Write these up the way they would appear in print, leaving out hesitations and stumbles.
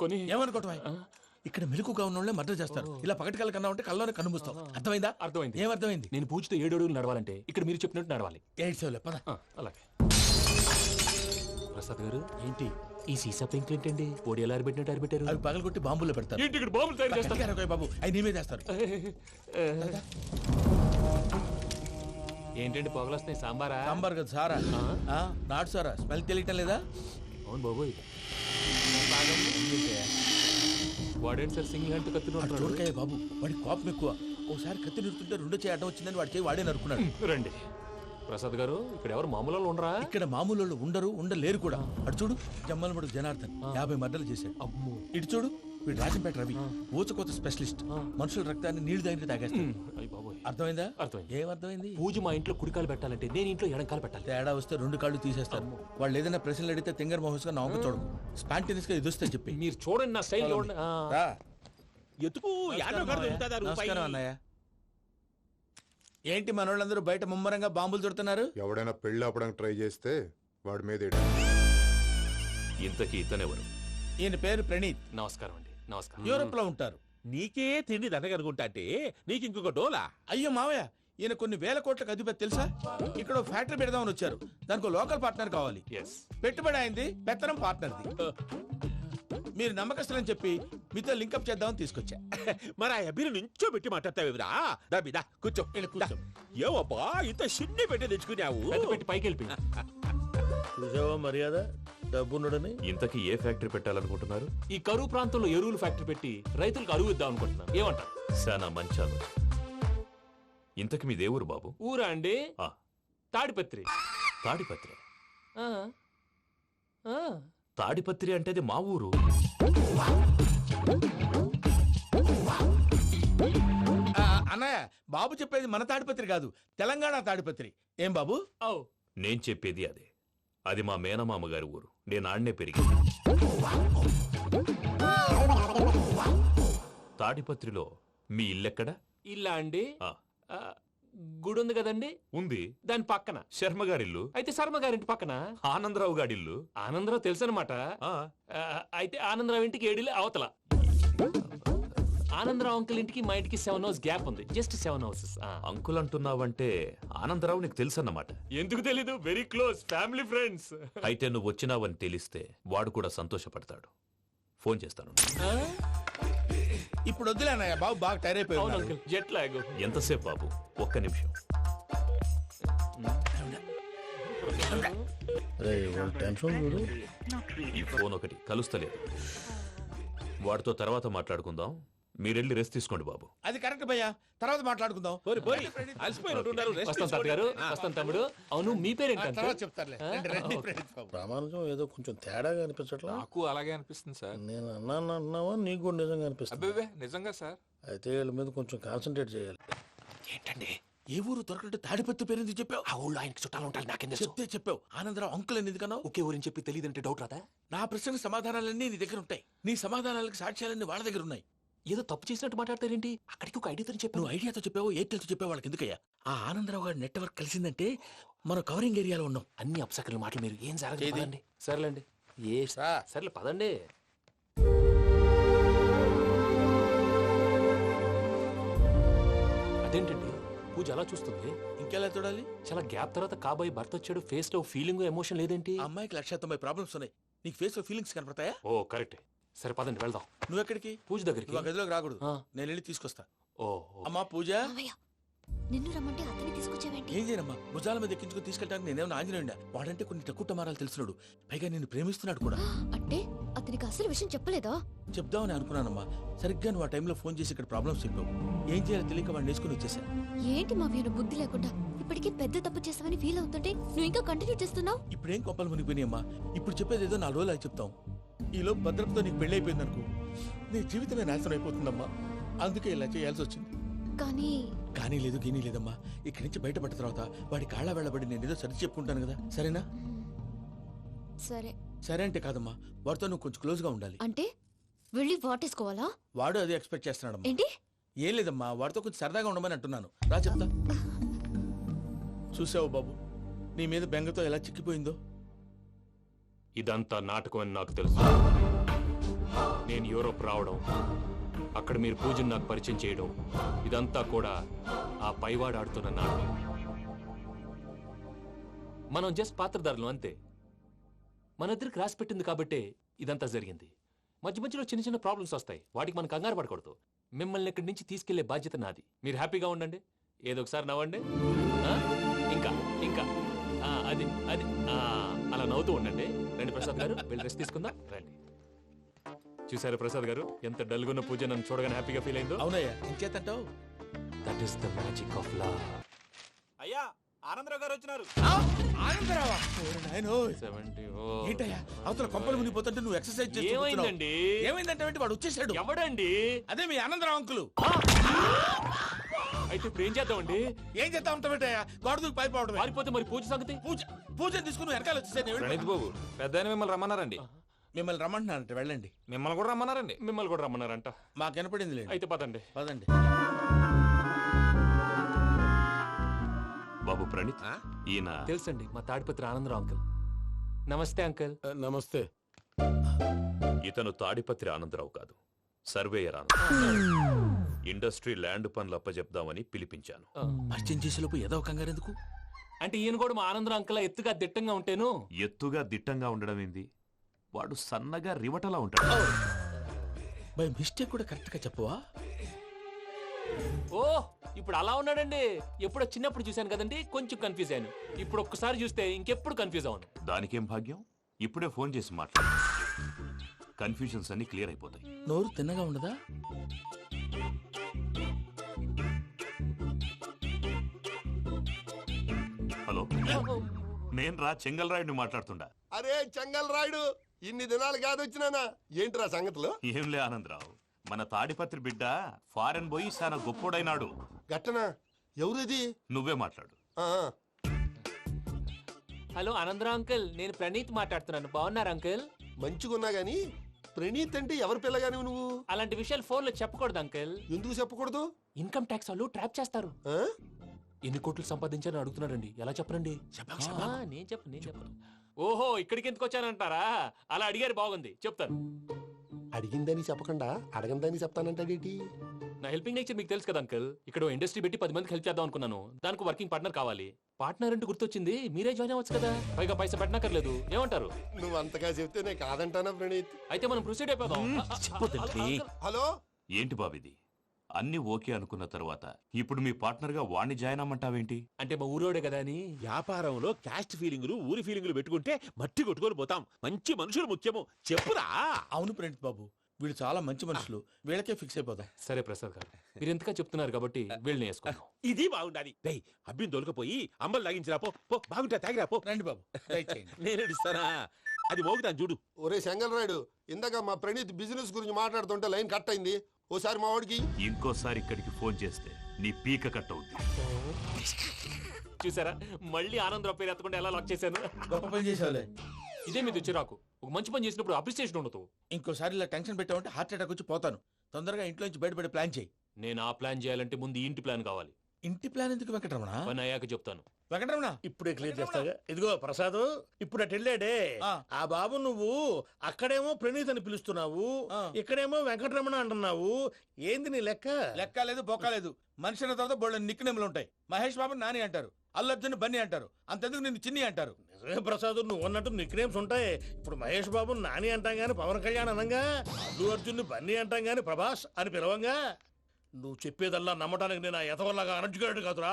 అనుకొని ఏమనుకోవటం ఇక్కడ మెలకుగా ఉన్న వాళ్ళే మర్డర్ చేస్తారు. ఇలా పగటి కళ్ళ కన్నా ఉంటే కళ్ళలోనే కనుమూస్తావు. అర్థమైందా? అర్థమైంది. ఏమర్థమైంది? నేను పూజతో 7 అడుగులు నడవాలంటే ఇక్కడ మీరు చెప్పినట్టు నడవాలి. 8 సెవెన్ పద. అలాగే. ప్రసాద్ గారు ఏంటి ఈ సీసా పెంకులు ఏంటండి? పొడి ఎలా అరబెట్టినట్టు అరబెట్టారు? అవి పగలగొట్టి బాంబుల్లో పెడతారు. ఏంటి ఇక్కడ బాంబులు తయారు చేస్తారు? గట్టిగా బాబు అవి నీ మీద వేస్తారు. ఏంటండి పొగలొస్తున్నాయి? సాంబారా? సాంబార్ కదా సారా. నాటు సారా. స్మెల్ తెలియటం లేదా? అవును బాబోయ్. వాడేంటి సార్ సింగిల్ హ్యాండ్ కత్తి చూడకాయ బాబు, వాడి కోపం ఎక్కువ. ఓసారి కత్తి నిరుతుంటే 2 చేయి అడ్డం వచ్చిందని వాడి చేయి వాడే నరుకున్నాడు. రండి ప్రసాద్ గారు, ఇక్కడ ఎవరు మామూలు వాళ్ళు ఉండరా? ఇక్కడ మామూలు ఉండరు, ఉండలేరు కూడా. అటు చూడు, జమ్మలమడు జనార్దన్ 50 మర్డర్లు చేశాడు. అమ్మో. ఇటు చూడు, వీడు రాజంపేట రవి ఊచకోత స్పెషలిస్ట్. మనుషుల రక్తాన్ని నీళ్లు దగ్గర తాగేస్తాడు. అర్థమైందా? అర్థమైంది. ఏమర్థమైంది? పూజ మా ఇంట్లో కుడికాలు పెట్టాలంటే నేను ఇంట్లో ఎడంకాలు పెట్టాలి. తేడా వస్తే 2 కాళ్ళు తీసేస్తారు. వాళ్ళు ఏదైనా ప్రశ్నలు అడిగితే తింగర్ మహోస్ గా నవ్వు చూడకు. స్పాంటినియస్ గా ఎదుస్తా చెప్పి. మీరు చూడండి నా స్టైల్ చూడండి. నమస్కారం అన్నయ్య. ఏంటి మనోళ్ళందరూ బయట ముమ్మరంగా బాంబులు దొరుకుతున్నారు? ఎవడైనా పెళ్లి ఆపడానికి ట్రై చేస్తే వాడి మీద ఇంతకీ ఇతనెవరు? ఈయన పేరు ప్రణీత్. నమస్కారం అండి. నమస్కారం. యూరోప్ లో ఉంటారు. నీకే తిండి దండగనుకుంటా అంటే నీకు ఇంకొక డోలా? అయ్యో మావయ్య, ఈయన కొన్ని వేల కోట్లకు అధిపతి తెలుసా? ఇక్కడ ఫ్యాక్టరీ పెడదామని వచ్చారు. దానికి లోకల్ పార్ట్నర్ కావాలి. పెట్టుబడి అయింది, పెత్తనం పార్ట్నర్ది. మీరు నమ్మకస్తులని చెప్పి మీతో లింకప్ చేద్దామని తీసుకొచ్చా. మరి ఆ అబ్బిని నుంచో పెట్టి మాట్లాడతావురా? దాబిదా కూర్చో. ఏవబ్బా ఇంత చిన్ని పెట్టి తెచ్చుకున్నావు? పెట్టి పైకి వెళ్ళి చూసావా మర్యాద డబ్బున్నడని. ఇంతకీ ఏ ఫ్యాక్టరీ పెట్టాలనుకుంటున్నారు? ఈ కరువు ప్రాంతంలో ఎరువులు ఫ్యాక్టరీ పెట్టి రైతులకు అరువు ఇద్దాం అనుకుంటున్నారు. ఏమంటారు? శానా మంచాలు. ఇంతకి మీ దేవురు బాబు? ఊరా అండి? తాడిపత్రి. తాడిపత్రి? తాడిపత్రి అంటే అది మా ఊరు. అన్నయ్య, బాబు చెప్పేది మన తాడిపత్రి కాదు, తెలంగాణ తాడిపత్రి. ఏం బాబు? నేను చెప్పేది అదే. అది మా మేనమామ గారి ఊరు. నేను ఆడనే పెరిగి. తాడిపత్రిలో మీ ఇల్లెక్కడ? ఇల్లా అండి? గుడి ఉంది కదండి. ఉంది. దాని పక్కన శర్మ గారిల్లు. అయితే శర్మ గారింటి పక్కన ఆనందరావు గారిల్లు. ఆనందరావు తెలుసు అనమాట. అయితే ఆనందరావు ఇంటికి 7 అవతల. ఆనందరావు అంకుల్ ఇంటికి మా ఇంటికి 7 hours గ్యాప్ ఉంది. Just 7 hours. అంకుల్ అంటున్నావంటే ఆనందరావు నీకు తెలుసు అన్నమాట. ఎందుకు తెలీదు? Very close family friends. అయితే నువ్వు వచ్చినావని తెలిస్తే వాడు కూడా సంతోషపడతాడు. ఫోన్ చేస్తాను. ఇప్పుడు వద్దులే అన్నయ్య, బాబు బాగా టైర్ అయిపోయాడు. Jet lag. ఎంతసేపు బాబు? ఒక్క నిమిషం. ఈ ఫోన్ ఒకటి కలుస్తలేదు. వాడితో తర్వాత మాట్లాడుకుందాం. మీరెళ్ళి రెస్ట్ తీసుకోండి బాబు. అది కరెక్ట్ భయ్యా, తర్వాత మాట్లాడుకుందాం. వస్తాను తమ్ముడు. అవును, మీ పేరేంటి? చెప్తారులే. ప్రామాణికం ఏదో కొంచెం తేడాగా అనిపించట్లా? నాకు అలాగే అనిపిస్తుంది సార్. నేను అన్నావా నీకు కూడా నిజంగా అనిపిస్తుంది? అబ్బే నిజంగా సార్. అయితే వీళ్ళ మీద కొంచెం కాన్సన్ట్రేట్ చేయాలి. ఏంటండి ఏ ఊరు దొరకట్టు తాడిపత్రి పేరు ఎందుకు చెప్పావు? ఆ ఊళ్ళో ఆయనకి చుట్టాలు ఉంటారు. నాకేం చెప్తే చెప్పావు. ఆనందరావు అంకుల్ అని ఎందుకన్నావు? ఒకే ఊరిని చెప్పి తెలియదంటే డౌట్ రాదా? నా ప్రశ్నకు సమాధానాలన్నీ నీ దగ్గర ఉంటాయి. నీ సమాధానాలకు సాక్ష్యాలన్నీ వాళ్ళ దగ్గర ఉన్నాయి. ఏదో తప్పు చేసినట్టు మాట్లాడతారేంటి? అక్కడికి ఒక ఐడియాతో చెప్పావు. నువ్వు ఐడియాతో చెప్పావు, ఎయిర్టెల్తో చెప్పావు, వాళ్ళకి ఎందుకయ్యా? ఆ ఆనందరావు గారి నెట్వర్క్ కలిసిందంటే మనం కవరింగ్ ఏరియాలో ఉన్నాం. అన్ని అప్సకర్ల మాటలు మీరు ఏం జరగదండి. సర్లేండి. సర్లే పదండి. అదేంటండి పూజ అలా చూస్తుంది? ఇంకెలా చూడాలి? చాలా గ్యాప్ తర్వాత కాబోయే భర్త వచ్చాడు. ఫేస్ లో ఫీలింగ్ ఎమోషన్ లేదేంటి? అమ్మాయికి 190 ప్రాబ్లమ్స్ ఉన్నాయి. నీకు ఫేస్ లో ఫీలింగ్స్ కనపడతాయా? ఓ కరెక్ట్. సరే పదండి వెళ్దాం. నువ్వు ఎక్కడికి? పూజ దగ్గరికి. నువ్వు గదిలోకి రాకూడదు, నేను వెళ్ళి తీసుకొస్తా. ఓ అమ్మా పూజ. నిన్ను రమ్మంటే అతన్ని తీసుకొచ్చావేంటి? ఏం చేయనమ్మా, భుజాల మీద ఎక్కించుకుని తీసుకెళ్ళడానికి నేనేమన్నా ఆంజనేయుడా? వాడంటే కొన్ని తక్కువ టమారాలు తెలిసినాడు, పైగా నిన్ను ప్రేమిస్తున్నాడు కూడా. అంటే అతనికి అసలు విషయం చెప్పలేదా? చెప్దామని అనుకున్నానమ్మా. సరిగ్గా నువ్వు ఆ టైంలో ఫోన్ చేసి ఇక్కడ ప్రాబ్లమ్స్ చెప్పావు. ఏం చేయాలో తెలియక వాడిని వేసుకుని వచ్చేసా. ఏంటి మా వీరు బుద్ధి లేకుండా ఇప్పటికీ పెద్ద తప్పు చేసావని ఫీల్ అవుతుంటే నువ్వు ఇంకా కంటిన్యూ చేస్తున్నావు? ఇప్పుడేం కొప్పలు మునిగిపోయినాయమ్మా. ఇప్పుడు చెప్పేది ఏదో 4 రోజులు చెప్తాం. ఈలో భద్రతతో నీకు పెళ్లి అయిపోయింది అనుకో, నీ జీవితమే నాశనం అయిపోతుందమ్మా. అందుకే ఇలా చేయాల్సి వచ్చింది. కానీ లేదు గీనీ లేదమ్మా. ఇక్కడి నుంచి బయటపడ్డ తర్వాత వాడి కాళ్ళ వెళ్ళబడి నేను ఏదో సరి చెప్పుకుంటాను కదా, సరేనా? సరే అంటే కాదమ్మా, వాడితో నువ్వు కొంచెం క్లోజ్ గా ఉండాలి. అంటే వెళ్ళి వాటేసుకోవాలా? వాడు అదే ఎక్స్పెక్ట్ చేస్తున్నాడమ్మా. ఏంటి? ఏం లేదమ్మా, వాడితో కొంచెం సరదాగా ఉండమని అంటున్నాను. రా చెప్తా. చూసావు బాబు, నీ మీద బెంగతో ఎలా చిక్కిపోయిందో. ఇదంతా నాటకం అని నాకు తెలుసు. నేను యూరోప్ రావడం, అక్కడ మీరు పూజను నాకు పరిచయం చేయడం, ఇదంతా కూడా ఆ పైవాడు ఆడుతున్న నాటకం. మనం జస్ట్ పాత్రధారులు అంతే. మన ఇద్దరికి రాసి పెట్టింది కాబట్టే ఇదంతా జరిగింది. మధ్య మధ్యలో చిన్న చిన్న ప్రాబ్లమ్స్ వస్తాయి, వాటికి మనం కంగారు పడకూడదు. మిమ్మల్ని ఇక్కడి నుంచి తీసుకెళ్లే బాధ్యత నాది. మీరు హ్యాపీగా ఉండండి, ఏదో ఒకసారి నవ్వండి. ఇంకా ఇంకా అది అది అలా నవ్వుతూ ఉండండి. రండి ప్రసాద్ గారు, వెళ్ళి రెస్ట్ తీసుకుందాం రండి. చూసారు ప్రసాద్ గారు, ఎంత డల్గున్న పూజ నన్ను చూడగానే హ్యాపీగా ఫీల్ అయిందో. అవునయ్యా, ఇంకేతంటావు? That is the magic of love. అయ్యా ఆనందరావు గారు వచ్చినారు. ఆనందరావా? నాయనోయ్. 70. ఏంటయ్యా అవతల కొంపలు మునిగిపోతుంటే నువ్వు ఎక్సర్సైజ్ చేస్తూ ఏమైందండి? ఏమైందంటే వాడు వచ్చేసాడు. ఎవడండి? అదే మీ ఆనందరావు అంకులు. అయితే ఇప్పుడు ఏం చేద్దామండి? ఏం చేస్తా ఉంటావేటయ్యా, గోడ దూకి పైపోవడమే. పారిపోతే మరి పూజ సంగతి? పూజ తీసుకుని వెనకాల వచ్చేసాను. ప్రణీత్ బాబు, పెద్ద ఆయన మిమ్మల్ని రమ్మన్నారండి. మిమ్మల్ని రమ్మంటున్నానంటే వెళ్ళండి. మిమ్మల్ని కూడా రమ్మన్నారండి. మిమ్మల్ని కూడా రమ్మన్నారంట. మాకు వినపడింది లేదు. అయితే పదండి. పదండి. బాబు ప్రణీత్, ఈయన తెలుసండి, మా తాడిపత్రి ఆనందరావు అంకుల్. నమస్తే అంకుల్. నమస్తే. ఇతను తాడిపత్రి ఆనందరావు కాదు, సర్వేయర్ ఆనందరావు. ఇండస్ట్రీ ల్యాండ్ పనులు అప్పజెప్దామని పిలిపించాను. పరిచయం చేసేలోపు ఏదో కంగారు ఎందుకు? అంటే ఈయన కూడా మా ఆనందరావు అంకుల్ ఎత్తుగా దిట్టంగా ఉంటాను. ఎత్తుగా దిట్టంగా ఉండడం ఏంది, వాడు సన్నగా రివటలా ఉంటాడు. బై మిస్టేక్ కూడా కరెక్ట్ గా చెప్పవా? ఓ ఇప్పుడు అలా ఉన్నాడండి. ఎప్పుడో చిన్నప్పుడు చూశాను కదండి, కొంచెం కన్ఫ్యూజ్ అయ్యాను. ఇప్పుడు ఒక్కసారి చూస్తే ఇంకెప్పుడు కన్ఫ్యూజ్ అవును. దానికేం భాగ్యం, ఇప్పుడే ఫోన్ చేసి మాట్లాడు. కన్ఫ్యూజన్స్ అన్ని క్లియర్ అయిపోతాయి. నోరు తిన్నగా ఉండదా? హలో, నేను రా చెంగల్ రాయుడిని మాట్లాడుతుండా. అరే చెంగల్ రాయుడు, ఇన్ని దినాలు కాదు వచ్చినానా? ఏంట్రా సంగతులు? ఏంలే ఆనందరావు, మన తాడిపత్రి బిడ్డ ఫారెన్ పోయి చాలా గొప్పోడైనాడు. గట్టనా? ఎవరిది? నువ్వే మాట్లాడు. హలో ఆనందరావు అంకుల్, నేను ప్రణీత్ మాట్లాడుతున్నాను. బాగున్నారు అంకుల్? మంచిగున్నా గాని ప్రణీత్ అంటే ఎవరి పిల్లగాని నువ్వు? అలాంటి విషయాలు ఫోన్ లో చెప్పకూడదు అంకుల్. ఎందుకు చెప్పకూడదు? ఇన్కమ్ ట్యాక్స్ వాళ్ళు ట్రాప్ చేస్తారు. ఆ? ఎన్ని కోట్లు సంపాదించాలని అడుగుతున్నారండి. ఎలా చెప్పరండి? నేను చెప్పను. ఓహో, ఇక్కడికి ఎందుకు వచ్చానంటారా? అలా అడిగారు, బాగుంది, చెప్తాను. అడిగిందని చెప్పకుండా అడగందని చెప్తానంటాడేటి? నా హెల్పింగ్ నేచర్ మీకు తెలుసు కదా అంకుల్. ఇక్కడ ఇండస్ట్రీ పెట్టి 10 మందికి హెల్ప్ చేద్దాం అనుకున్నాను. దానికి వర్కింగ్ పార్ట్నర్ కావాలి. పార్ట్నర్ అంటే గుర్తొచ్చింది, మీరే జాయిన్ అవ్వచ్చు కదా, పైగా పైసా పెట్టనక్కర్లేదు. ఏమంటారు? నువ్వు అంతగా చెప్తే నేను కాదంటానా ప్రణీత్? అయితే మనం ప్రొసీడ్ అయిపోదాం. హలో, ఏంటి బాబిది, అన్ని ఓకే అనుకున్న తర్వాత ఇప్పుడు మీ పార్ట్నర్ గా వాణ్ణి జాయిన్ అమ్మంటావేంటి? అంటే మా ఊరోడే కదా అని. వ్యాపారంలో క్యాస్ట్ ఫీలింగులు, ఊరి ఫీలింగులు పెట్టుకుంటే మట్టి కొట్టుకొని పోతాం. మంచి మనుషులు ముఖ్యము, చెప్పురా. అవును ప్రణీత్ బాబు, వీళ్ళు చాలా మంచి మనుషులు, వీళ్ళకే ఫిక్స్ అయిపోదాం. సరే ప్రసాద్ గారు, మీరు ఎంతగా చెప్తున్నారు కాబట్టి వీళ్ళని వేసుకుందాం. ఇది బాగుండాలి. డై అబ్బిని దొలకపోయి అమ్మలు లాగించిరా పో. బాగుంటా తాగిరా పో. రండి బాబు, దయచేయండి. నేను ఇస్తానా? అది మోగుతాను చూడు. ఒరే చెంగల్ రాయుడు, ఇందాక మా ప్రణీత్ బిజినెస్ గురించి మాట్లాడుతుంటే లైన్ కట్ అయింది. ఓసారి మా వాడికి ఇంకోసారి ఇక్కడికి ఫోన్ చేస్తే నీ పీక కట్ అవుద్ది. చూసారా, మళ్ళీ ఆనందరావు పేరు ఎత్తకుండా ఎలా లాక్ చేశాను. గొప్ప పని చేసేవాళ్ళే. ఇదే మీద చిరాకు. ఒక మంచి పని చేసినప్పుడు అప్రిసియేషన్ ఉండదు. ఇంకోసారి ఇలా టెన్షన్ పెట్టామంటే హార్ట్ అటాక్ వచ్చి పోతాను. తొందరగా ఇంట్లో నుంచి బయటపడే ప్లాన్ చేయి. నేను ఆ ప్లాన్ చేయాలంటే ముందు ఈ ఇంటి ప్లాన్ కావాలి. ఇంటి ప్లాన్ ఎందుకు వెంకటరమణ? పని అయ్యాక చెప్తాను. వెంకటరమణ ఇప్పుడే క్లియర్ చేస్తాగా. ఇదిగో ప్రసాద్, ఇప్పుడు అటు వెళ్ళాడే ఆ బాబు, నువ్వు అక్కడేమో ప్రణీత్ అని పిలుస్తున్నావు, ఇక్కడేమో వెంకటరమణ అంటున్నావు. ఏంది నీ లెక్క? లెక్క లేదు, బొక్క లేదు. మనిషి అన్న తర్వాత బోళ్ళ నిక్నెములు ఉంటాయి. మహేష్ బాబు నాని అంటారు, అల్లు అర్జున్ బన్నీ అంటారు, అంతెందుకు నిన్ను చిన్ని అంటారు. నిజమే ప్రసాద్, నువ్వు అన్నట్టు నిక్ నేమ్స్ ఉంటాయి. ఇప్పుడు మహేష్ బాబు నాని అంటాం గాని పవన్ కళ్యాణ్ అనంగా, అల్లు అర్జున్ బన్నీ అంటాం గాని ప్రభాస్ అని పిలవంగా. నువ్వు చెప్పేదల్లా నమ్మటానికి నేను ఆ ఎతవల్లాగా అనర్జుకేటెడ్ కాదురా.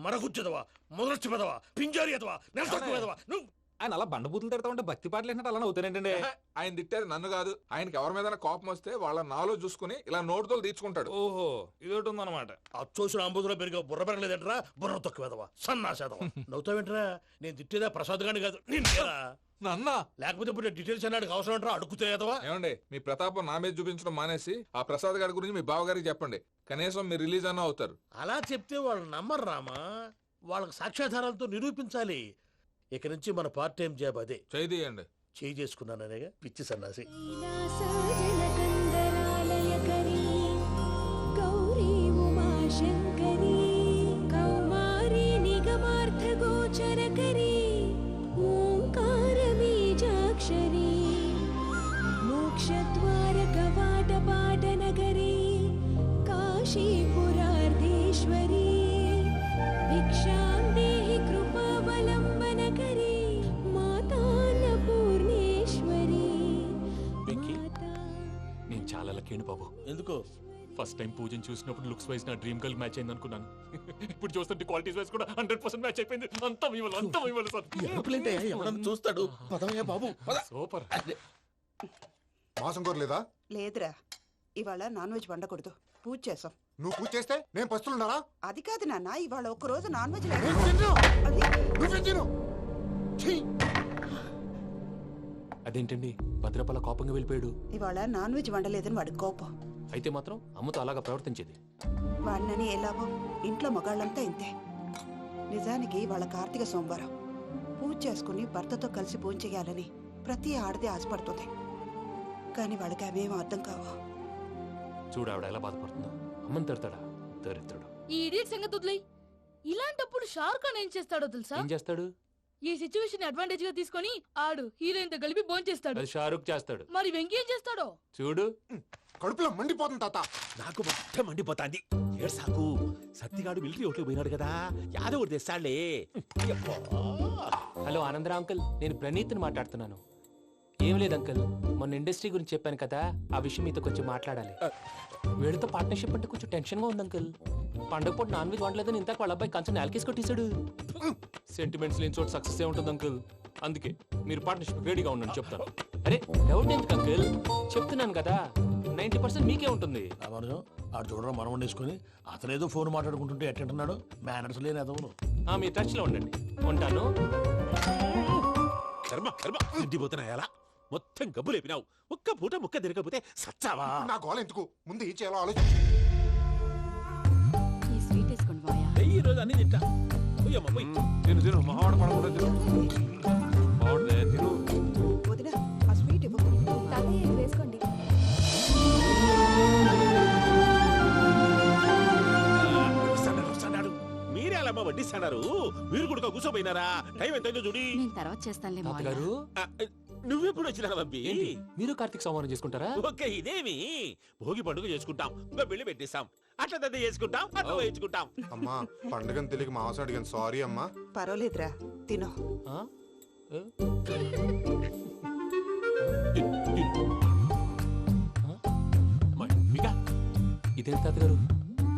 మరగుచ్చదవా, మొదలచ్చి పెదవా, పింజారి ఎదవా, నెలసొక్కు పెదవా. నువ్వు ఆయన అలా బండబూతులు తిడతా ఉంటే భక్తి పాటలు ఏంటంటే అలా అవుతానంటే. ఆయన తిట్టేది నన్ను కాదు, ఆయనకి ఎవరి మీద కోపం వస్తే వాళ్ళ నాలో చూసుకుని ఇలా నోటుతో తీర్చుకుంటాడు. ఓహో, ఇదొకటి ఉందన్నమాట. అచ్చోసిన అంబుధులో పెరిగే బుర్ర పెరగలేదంటరా, బుర్ర తొక్కువేదవా, సన్నాసేదవా. నవ్వుతావేంట్రా? నేను తిట్టేదా ప్రసాద్ గాని కాదు, నిన్నేరా. నన్న లేకపోతే ఇప్పుడు డీటెయిల్స్ అన్నాడు అవసరం అంటారా? అడుగుతాయేదవా. ఏమండి, మీ ప్రతాపం నా మీద చూపించడం మానేసి ఆ ప్రసాద్ గారి గురించి మీ బావగారికి చెప్పండి. కనీసం మీరు రిలీజ్ అన్న అవుతారు. అలా చెప్తే వాళ్ళు నమ్మరు రామా. వాళ్ళకి సాక్ష్యాధారాలతో నిరూపించాలి. ఇక నుంచి మన పార్ట్ టైం జాబ్ అదే. చేయండి. చేయి చేసుకున్నాననేగా పిచ్చి సన్నాసి. ఓంకార బీజాక్షరీ మోక్షద్వార నేను చాలా లక్కీ బాబు. ఎందుకో ఫస్ట్ టైం పూజను చూసినప్పుడు లుక్స్ వైజ్ నా డ్రీమ్ గర్ల్ మ్యాచ్ అయింది అనుకున్నాను. ఇప్పుడు చూస్తుంటే క్వాలిటీస్ వైజ్ కూడా 100% మ్యాచ్ అయిపోయింది. అంతా ఇవ్వాలి సార్. ఎరుపులేంటయ్యా, ఎవడన్నా చూస్తాడు. పదవయ్యా బాబు, పద. సూపర్. మాసం కోరలేదా? లేదురా, ఇవాళ నాన్ వెజ్ వండకూడదు, పూజ చేసాం. నువ్వు పూజ చేస్తే నేను పస్తులున్నారా? అది కాదు నాన్న, ఇవాళ ఒక్కరోజు నాన్ వెజ్ నువ్వే తిను. ఛీ! అదేంటండి భద్రపల కోపంగా వెళ్ళిపోయాడు? ఇవాళ నాన్ వెజ్ వండలేదని వాడి కోపం. అయితే మాత్రం అమ్మతో అలాగా ప్రవర్తించేది. వాడినని ఎలాగో ఇంట్లో మగాళ్ళంతా ఇంతే. నిజానికి వాళ్ళ కార్తీక సోమవారం పూజ చేసుకుని భర్తతో కలిసి పూజ చేయాలని ప్రతి ఆడది ఆశపడుతుంది. కానీ వాళ్ళకి అవేం అర్థం కావు. చూడు ఆవిడ ఎలా బాధపడుతుందో. అమ్మని తిడతాడా దరిద్రుడు. ఈ ఇడియట్ సంగతి వదిలేయ్. ఇలాంటప్పుడు షారుఖ్ ఖాన్ ఏం చేస్తాడో తెలుసా? ఏం చేస్తాడు? ఈ సిచ్యువేషన్ అడ్వాంటేజ్ గా తీసుకొని ఆడు హీరోయిన్ తో కలిపి బోన్ చేస్తాడు. అది షారుఖ్ చేస్తాడు. మరి వెంకీ ఏం చేస్తాడో చూడు, కడుపులో మండిపోతుంది తాత. నాకు మొత్తం మండిపోతాంది. ఏడ్సాకు, సత్తిగాడు మిలిటరీ ఓట్లకు పోయినాడు కదా, యాదవ్ తెస్తాడులే. హలో ఆనందరా అంకుల్, నేను ప్రణీత్ని మాట్లాడుతున్నాను. ఏం లేదు అంకుల్, మొన్న ఇండస్ట్రీ గురించి చెప్పాను కదా, ఆ విషయం మీతో కొంచెం మాట్లాడాలి. వీడితో పార్ట్నర్షిప్ అంటే కొంచెం టెన్షన్ గా ఉంది అంకుల్. పండగ పూట నాన్ వెజ్ వండలేదని ఇంతకు వాళ్ళ అబ్బాయి కంచెం నేలకేసి కొట్టేశాడు. సెంటిమెంట్స్ లేని చోట సక్సెస్ ఏ ఉంటుంది అంకుల్. అందుకే మీరు పార్ట్నర్షిప్ వేడిగా ఉండండి చెప్తాను. అరే డౌట్ ఎందుకు అంకుల్, చెప్తున్నాను కదా 90% మీకే ఉంటుంది. ఆడు చూడడం మనం వండేసుకుని అతనేదో ఫోన్ మాట్లాడుకుంటుంటే ఎట్టంటున్నాడు. మేనర్స్ లేని అదవును. మీరు టచ్ లో ఉండండి. ఉంటాను. కర్మ కర్మ, తిండిపోతున్నాయలా మొత్తం గబ్బు లేపినావు. ఒక్క పూట ముక్క తిరగకపోతే సచ్చావా? నా గోల ఎందుకు, ముందు ఏం చేయాలో ఆలోచించు. ఈ స్వీట్ వేసుకోండి మాయా. ఈ రోజు అన్ని తింటా. పోయమ్మ పోయి. తిను మావాడు పడకుండా తిను. బాగుండే తిను. వదిన, ఆ స్వీట్ ఇవ్వు. వేసుకోండి. వస్తాడు. మీరే అలా వడ్డిస్తాడారు. మీరు కూడా కూర్చోపోయినారా? టైం ఎంతైందో చూడి. నేను తర్వాత చేస్తానులే మాయా. తాతగారు నువ్వెప్పుడు వచ్చినా బంపి? మీరు కార్తీక్ సంహారం చేసుకుంటారా? ఓకే, ఇదేమి భోగి పండుగ చేసుకుంటాం, ఇంకా పెళ్లి పెట్టేస్తాం, అట్లా దద్ద చేసుకుంటాం, అట్లా వేయించుకుంటాం. అమ్మా పండుగని తెలియక మాసం అడిగాను, సారీ అమ్మా. పర్వాలేదురా, తినో. ఆ? ఇదేంటి తాతగారు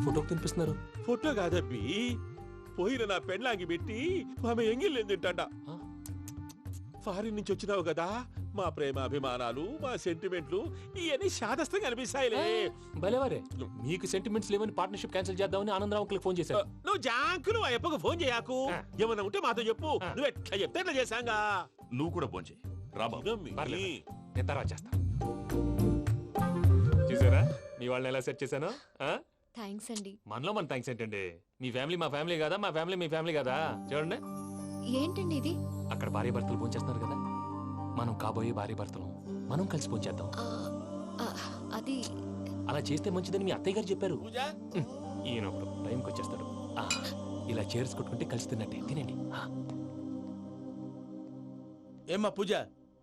ఫోటోకి తినిపిస్తున్నారు? ఫోటో కాదబ్బి, పోయిన నా పెళ్ళాంగి పెట్టి ఆమె ఎంగిల్లేం తింటాడ. ఫారిన్ నుంచి వచ్చినావు కదా, మా ప్రేమ అభిమానాలు, మా సెంటిమెంట్లు ఇవన్నీ శాదస్తంగా అనిపిస్తాయిలే. భలేవారే, మీకు సెంటిమెంట్స్ లేవని పార్ట్నర్షిప్ క్యాన్సిల్ చేద్దామని ఆనందరావు అంకుల్ ఫోన్ చేశారు. నువ్వు జాంకులు ఆ ఎప్పకు ఫోన్ చేయకు. ఏమన్నా ఉంటే మాతో చెప్పు. నువ్వు ఎట్లా చెప్తే ఎట్లా చేశాంగా. నువ్వు కూడా ఫోన్ చేయి. పర్లేదు, నేను తర్వాత చేస్తాను. చూసారా మీ వాళ్ళని ఎలా సెట్ చేశాను? థ్యాంక్స్ అండి. మనలో మన థ్యాంక్స్ ఏంటండి? మీ ఫ్యామిలీ మా ఫ్యామిలీ కదా, మా ఫ్యామిలీ మీ ఫ్యామిలీ కదా. చూడండి, ఏంటండి ఇది? అక్కడ భార్య భర్తలు ఫోన్ చేస్తున్నారు కదా, మనం కాబోయే భార్య భర్తలు మనం కలిసి ఫోన్ చేద్దాం. అది అలా చేస్తే మంచిదని మీ అత్తయ్య గారు చెప్పారు. ఈయన ఒకడు టైంకి వచ్చేస్తాడు. ఇలా చేర్స్ కొట్టుకుంటే కలిసి తిన్నట్టే. తినండి. ఏమ్మా పూజ,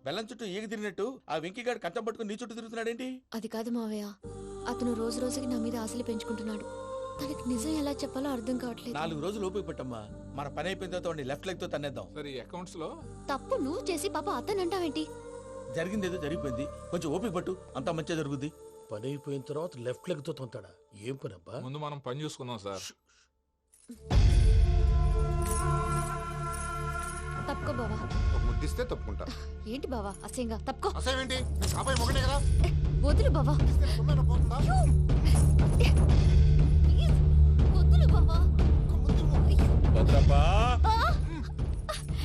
బెల్లం చుట్టూ ఈగ తిరిగినట్టు ఆ వెంకీగాడు కంచం పట్టుకుని నీ చుట్టూ తిరుగుతున్నాడేంటి? అది కాదు మావయ్య, అతను రోజు రోజుకి నా మీద ఆశలు పెంచుకుంటున్నాడు. తనకి నిజం ఎలా చెప్పాలో అర్థం కావట్లేదు. 4 రోజులు ఓపిక పట్టమ్మా, మన పని అయిపోయిన తర్వాత లెఫ్ట్ లెగ్ తో తన్నేద్దాం. సరే అకౌంట్స్ లో తప్పు నువ్వు చేసి పాప అతను అంటావేంటి? జరిగిందేదో జరిగిపోయింది, కొంచెం ఓపిక పట్టు, అంతా మంచిగా జరుగుద్ది. పని అయిపోయిన తర్వాత లెఫ్ట్ లెగ్ తో తొంతాడా? ఏం పని అబ్బా? ముందు మనం పని చూసుకుందాం సార్. తప్పుకో బావా. ఒక ముద్దిస్తే తప్పుకుంటా. ఏంటి బావా అసహ్యంగా? తప్పుకో. అసేమేంటి, కాబోయే మొగనే కదా. వదులు బావా. తొందరగా పోతుందా? వదులు బావా. భద్రప్ప,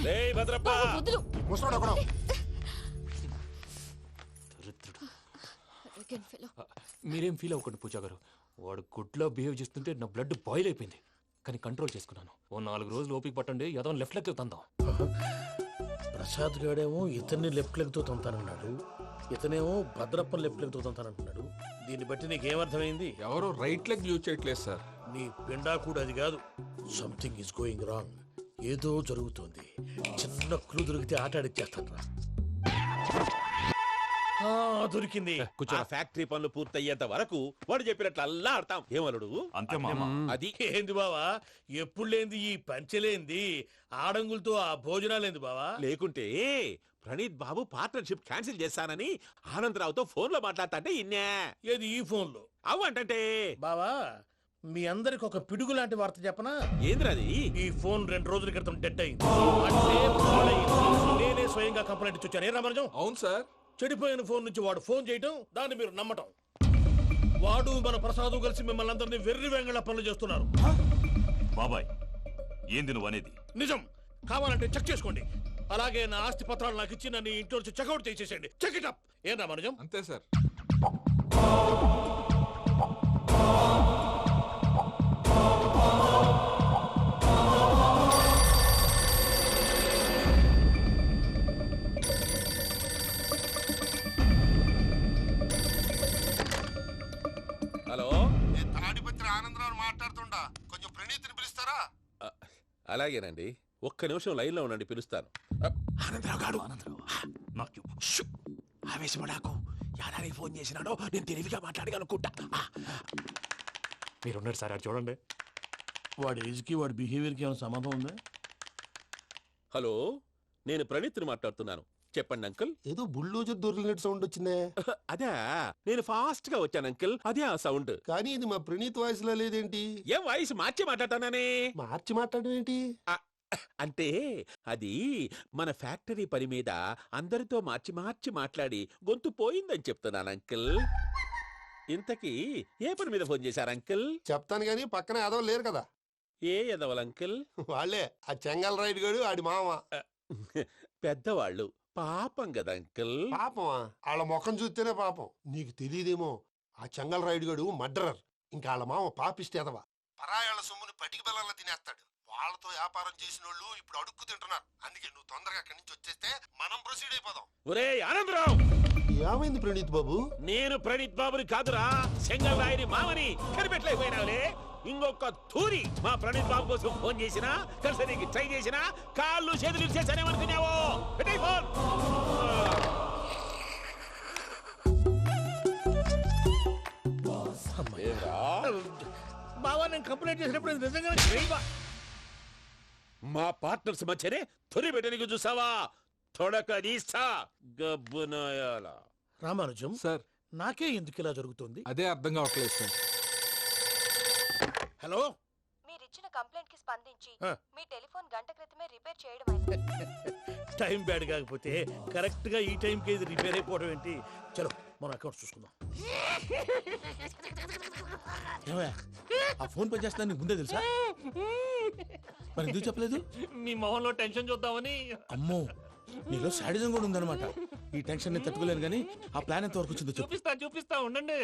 రేయ్ భద్రప్ప, వదులు. ముసలోడు ఒకడు. మీరేం ఫీల్ అవ్వకండి పూజా గారు. వాడు గుడ్లో బిహేవ్ చేస్తుంటే నా బ్లడ్ బాయిల్ అయిపోయింది. కానీ కంట్రోల్ చేసుకున్నాను. ఓ 4 రోజులు ఓపిక పట్టండి, ఏదో లెఫ్ట్ లెగ్ తందాం. ప్రసాద్ గాడేమో ఇతన్ని లెఫ్ట్ లెగ్ తో తొంతానన్నాడు, ఇతనేమో భద్రప్పని లెఫ్ట్ లెగ్ తో తొంతానంటున్నాడు. దీన్ని బట్టి నీకేమర్థమైంది? ఎవరు రైట్ లెగ్ యూజ్ చేయట్లేదు సార్. నీ పిండా కూడా అది కాదు. Something is going wrong. ఏదో జరుగుతోంది. చిన్న క్లూ దొరికితే ఆట ఆడిచ్చేస్తాను రా. దొరికింది. ఆ ఫ్యాక్టరీ పనులు పూర్తయ్యేంత వరకు వాడు చెప్పినట్లు అల్లా ఆడతాం. ఏమలుడు అంతే మామ. అది ఏంది బావా, ఎప్పుడు లేంది ఈ పంచలేంది, ఆడంగులతో ఆ భోజనాలేంది బావా? లేకుంటే ప్రణీత్ బాబు పార్ట్నర్షిప్ క్యాన్సిల్ చేస్తానని ఆనందరావుతో ఫోన్ లో మాట్లాడతాంటే ఇన్నే. ఏది ఈ ఫోన్లో? అవ్వంటే బావా, మీ అందరికి ఒక పిడుగు లాంటి వార్త చెప్పనా? ఏంద్రది? ఈ ఫోన్ 2 రోజుల క్రితం డెడ్ అయింది. అంటే పాడైంది. నేనే స్వయంగా కంప్లైంట్ ఇచ్చి వచ్చాను. ఏ రామరాజం? అవును సార్. చెడిపోయిన ఫోన్ నుంచి వాడు ఫోన్ చేయటం, దాన్ని మీరు నమ్మటం. వాడు మన ప్రసాదు కలిసి మిమ్మల్ని అందరినీ వెర్రి వెంగళ పనులు చేస్తున్నారు. బాబాయ్ ఏంది నువ్వు అనేది? నిజం. కావాలంటే చెక్ చేసుకోండి. అలాగే నా ఆస్తి పత్రాలు నాకు ఇచ్చి నన్ను ఇంట్లో నుంచి చెక్అౌట్ చేసేసేయండి. Check it up. ఏం రామరాజం? అంతే సార్. హలో, నేను తాడిపత్రి ఆనందరావు మాట్లాడుతుండా, కొంచెం ప్రణీతిని పిలుస్తారా? అలాగేనండి. ఒక్క నిమిషం లైన్ లో ఉండండి, పిలుస్తాను. ఆనందరావు గాడు. షూ! ఆవేశపడాకు. యాదానికి ఫోన్ చేసినాడో నేను తెలివిగా మాట్లాడగలనుకుంటా. మీరున్నారు సార్, అది చూడండి. వాడి ఏజ్కి వాడి బిహేవియర్కి ఏమైనా సంబంధం ఉందా? హలో, నేను ప్రణీత్ని మాట్లాడుతున్నాను. చెప్పండి అంకుల్. ఏదో బుల్డోజర్ దొరికినట్టు సౌండ్ వచ్చిందే. అదే, నేను ఫాస్ట్ గా వచ్చాను అంకుల్. అదే ఆ సౌండ్. కానీ ఇది మా ప్రణీత్ వాయిస్ లో లేదేంటి? ఏం వాయిస్ మార్చి మాట్లాడతానని? మార్చి మాట్లాడడం ఏంటి? అంటే అది మన ఫ్యాక్టరీ పని మీద అందరితో మార్చి మార్చి మాట్లాడి గొంతు పోయిందని చెప్తున్నాను అంకుల్. ఇంతకీ ఏ పని మీద ఫోన్ చేశారు అంకుల్? చెప్తాను గానీ పక్కన ఏదో లేరు కదా. ఏ ఎదవల్ అంకుల్? వాళ్ళే ఆ చెంగల్ రైడ్ గడు ఆడి మామ. పెద్దవాళ్ళు పాపం కదా అంకుల్. పాపమా? వాళ్ళ ముఖం చూస్తేనే పాపం. నీకు తెలియదేమో, ఆ చెంగల్ రైడ్ గడు మర్డరర్. ఇంకా వాళ్ళ మామ పాపిస్తేదవా. పరాయాళ్ళ సొమ్ముని పటికి బెల్లంలో తినేస్తాడు. వాళ్ళతో వ్యాపారం చేసిన వాళ్ళు ఇప్పుడు అడుక్కు తింటున్నారు. అందుకే నువ్వు తొందరగా అక్కడి నుంచి వచ్చేస్తే మనం ప్రొసీడ్ అయిపోదాం. ఒరే ఆనందరావు, ఏమైంది ప్రణీత్ బాబు? నేను ప్రణీత్ బాబుని కాదురా, సెంగల్ రాయని మామని. కనిపెట్టలేకపోయినావులే. ఇంకొక తూరి మా ప్రణీత్ బాబు కోసం ఫోన్ చేసినా, కలిసి ట్రై చేసినా కాళ్ళు చేతులు చేశానేమనుకున్నావో. పెట్టే ఫోన్. బావా, నేను కంప్లైంట్ చేసినప్పుడు ఇది నిజంగానే చేయవా? మా పార్ట్నర్స్ మధ్యనే తొలి పెట్టడానికి చూసావా? తొడక నీస్తా గబ్బునాయాల. రామానుజం సార్, నాకే ఎందుకు ఇలా జరుగుతుంది? అదే అర్థం కావట్లేదు సార్. హలో, మీరిచ్చిన కంప్లైంట్ కి స్పందించి ఆ. మీ టెలిఫోన్ గంట క్రితమే రిపేర్ చేయడం అయింది. టైం బ్యాడ్ కాకపోతే కరెక్ట్ గా ఈ టైంకి ఇది రిపేర్ అయిపోవడం ఏంటి? చలో మన అకౌంట్ చూసుకుందాం. ఏమయ్య, ఆ ఫోన్ పని చేస్తున్నా నీకు ముందే తెలుసా? మరి ఎందుకు చెప్పలేదు? మీ మొహంలో టెన్షన్ చూద్దామని. అమ్మో, నీలో శాడిజం కూడా ఉందన్నమాట. ఈ టెన్షన్ ని తట్టుకోలేను కానీ ఆ ప్లాన్ ఎంత వరకు వచ్చిందో చెప్పు. చూపిస్తా ఉండండి.